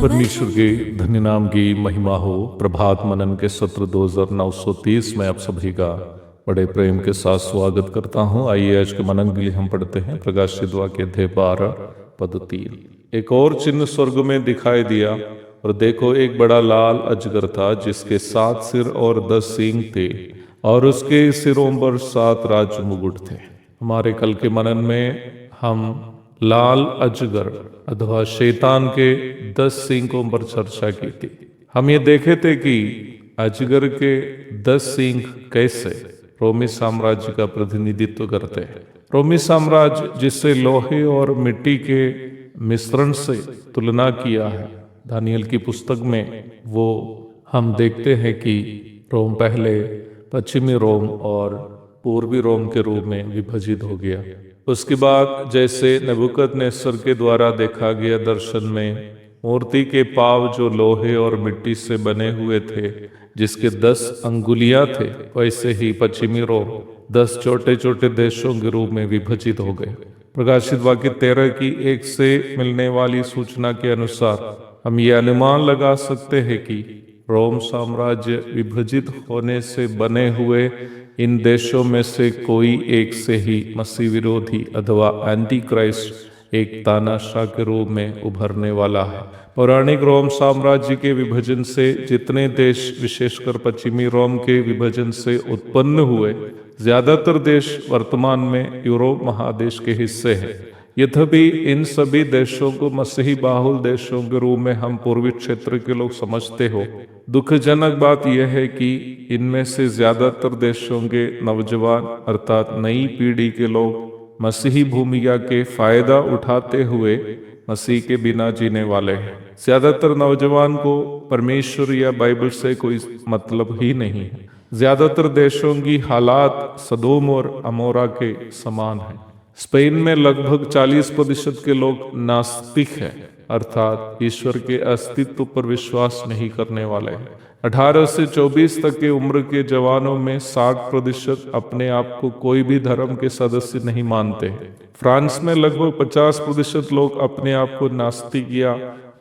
परमेश्वर के धन्य नाम की महिमा हो। प्रभात मनन के सत्र 2930 में आप सभी का बड़े प्रेम के साथ स्वागत करता हूं। आइए आज के मनन के लिए हम पढ़ते हैं प्रकाशित वाक्य अध्याय 12 पद 3। एक और चिन्ह स्वर्ग में दिखाई दिया और देखो एक बड़ा लाल अजगर था जिसके 7 सिर और 10 सींग थे और उसके सिरों पर 7 राज मुकुट थे। हमारे कल के मनन में हम लाल अजगर अथवा शैतान के 10 सींगों पर चर्चा की थी। हम ये देखे थे कि अजगर के 10 सींग कैसे रोमी साम्राज्य का प्रतिनिधित्व करते हैं। रोमी साम्राज्य जिससे लोहे और मिट्टी के मिश्रण से तुलना किया है दानियल की पुस्तक में, वो हम देखते हैं कि रोम पहले पश्चिमी रोम और पूर्वी रोम के रूप में विभाजित हो गया। उसके बाद जैसे नबूकदनेस्सर के द्वारा देखा गया दर्शन में मूर्ति के पांव जो लोहे और मिट्टी से बने हुए थे जिसके 10 अंगुलियां थे, वैसे ही पश्चिमी रोम 10 छोटे छोटे देशों के रूप में विभाजित हो गए। प्रकाशित वाक्य 13 की 1 से मिलने वाली सूचना के अनुसार हम ये अनुमान लगा सकते हैं कि रोम साम्राज्य विभाजित होने से बने हुए इन देशों में से कोई एक से ही मसीह विरोधी अथवा एंटी क्राइस्ट एक तानाशाह के रूप में उभरने वाला है। पौराणिक रोम साम्राज्य के विभाजन से जितने देश विशेषकर पश्चिमी रोम के विभाजन से उत्पन्न हुए, ज्यादातर देश वर्तमान में यूरोप महादेश के हिस्से हैं। यद्यपि इन सभी देशों को मसीही बाहुल देशों के रूप में हम पूर्वी क्षेत्र के लोग समझते हो। दुखजनक बात यह है कि इनमें से ज्यादातर देशों के नौजवान अर्थात नई पीढ़ी के लोग मसीही भूमिका के फायदा उठाते हुए मसीह के बिना जीने वाले हैं। ज्यादातर नौजवान को परमेश्वर या बाइबल से कोई मतलब ही नहीं है। ज्यादातर देशों की हालात सदोम और अमोरा के समान है। स्पेन में लगभग 40% के लोग नास्तिक हैं, अर्थात ईश्वर के अस्तित्व पर विश्वास नहीं करने वाले हैं। 18 से 24 तक की उम्र के जवानों में 60% अपने आप को कोई भी धर्म के सदस्य नहीं मानते हैं। फ्रांस में लगभग 50% लोग अपने आप को नास्तिक या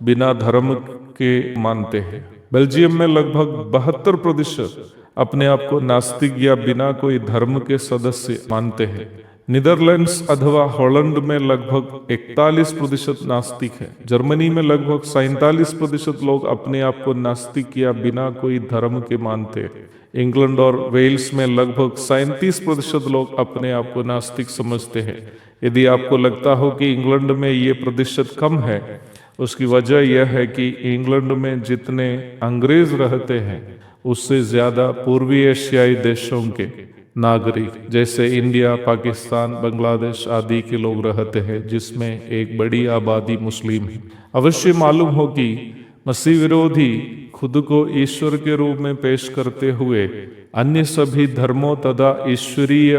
बिना धर्म के मानते हैं। बेल्जियम में लगभग 72% अपने आप को नास्तिक या बिना कोई धर्म के सदस्य मानते हैं। नीदरलैंड्स अथवा हॉलैंड में लगभग 41% नास्तिक है। जर्मनी में लगभग 47% लोग अपने आप को नास्तिक या बिना कोई धर्म के मानते हैं। इंग्लैंड और वेल्स में लगभग 37% लोग अपने आप को नास्तिक समझते हैं। यदि आपको लगता हो कि इंग्लैंड में ये प्रतिशत कम है, उसकी वजह यह है कि इंग्लैंड में जितने अंग्रेज रहते हैं उससे ज्यादा पूर्वी एशियाई देशों के नागरिक जैसे इंडिया, पाकिस्तान, बांग्लादेश आदि के लोग रहते हैं, जिसमें एक बड़ी आबादी मुस्लिम है। अवश्य मालूम हो कि मसीह विरोधी खुद को ईश्वर के रूप में पेश करते हुए अन्य सभी धर्मों तथा ईश्वरीय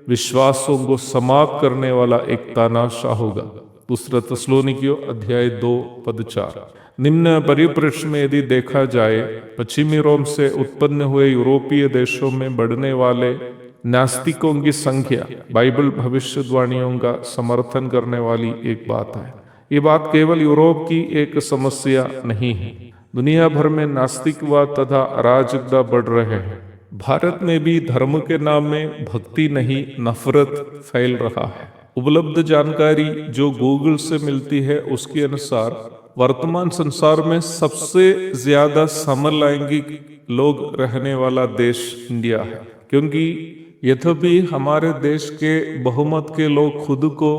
विश्वासों को समाप्त करने वाला एक तानाशाह होगा। दूसरा थिस्सलुनीकियों अध्याय 2 पद 4। निम्न परिप्रेक्ष्य में यदि देखा जाए, पश्चिमी रोम से उत्पन्न हुए यूरोपीय देशों में बढ़ने वाले नास्तिकों की संख्या बाइबल भविष्यवाणियों का समर्थन करने वाली एक बात है। ये बात केवल यूरोप की एक समस्या नहीं है। दुनिया भर में नास्तिकवाद तथा अराजकता बढ़ रहे हैं। भारत में भी धर्म के नाम में भक्ति नहीं नफरत फैल रहा है। उपलब्ध जानकारी जो गूगल से मिलती है उसके अनुसार वर्तमान संसार में सबसे ज्यादा समलैंगिक लोग रहने वाला देश इंडिया है। क्योंकि यद्यपि हमारे देश के बहुमत के लोग खुद को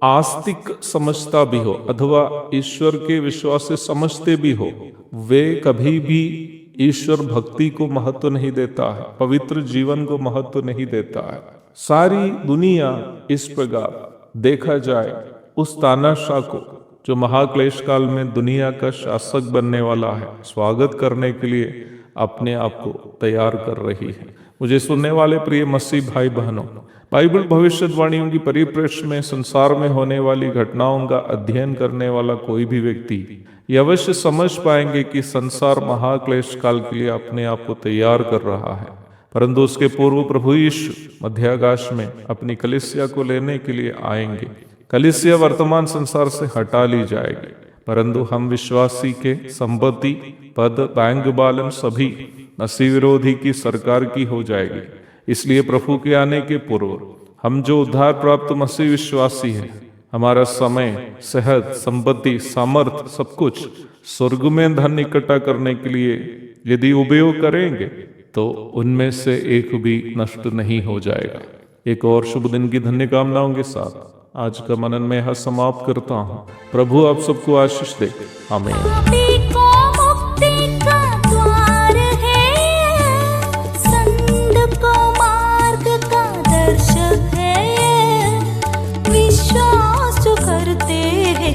आस्तिक समझता भी हो अथवा ईश्वर के विश्वास से समझते भी हो, वे कभी भी ईश्वर भक्ति को महत्व नहीं देता है, पवित्र जीवन को महत्व नहीं देता है। सारी दुनिया इस प्रकार देखा जाए उस तानाशाह को जो महाक्लेश काल में दुनिया का शासक बनने वाला है, स्वागत करने के लिए अपने आप को तैयार कर रही है। मुझे सुनने वाले प्रिय मसीह भाई बहनों, बाइबल भविष्यवाणियों की परिप्रेक्ष्य में संसार में होने वाली घटनाओं का अध्ययन करने वाला कोई भी व्यक्ति ये अवश्य समझ पाएंगे कि संसार महाक्लेश काल के लिए अपने आप को तैयार कर रहा है, परंतु उसके पूर्व प्रभु यीशु मध्याकाश में अपनी कलीसिया को लेने के लिए आएंगे। कलीसिया वर्तमान संसार से हटा ली जाएगी, परंतु हम विश्वासी के संपत्ति, पद, बैंक बैलेंस सभी मसीह विरोधी की सरकार की हो जाएगी। इसलिए प्रभु के आने के पूर्व हम जो उद्धार प्राप्त मसीह विश्वासी हैं, हमारा समय, सेहत, संपत्ति, सामर्थ सब कुछ स्वर्ग में धन इकट्ठा करने के लिए यदि उपयोग करेंगे तो उनमें से एक भी नष्ट नहीं हो जाएगा। एक और शुभ दिन की धन्य कामनाओं के साथ आज का मनन में यह समाप्त करता हूँ। प्रभु आप सबको आशीष दे। आमीन। विश्वास जो करते हैं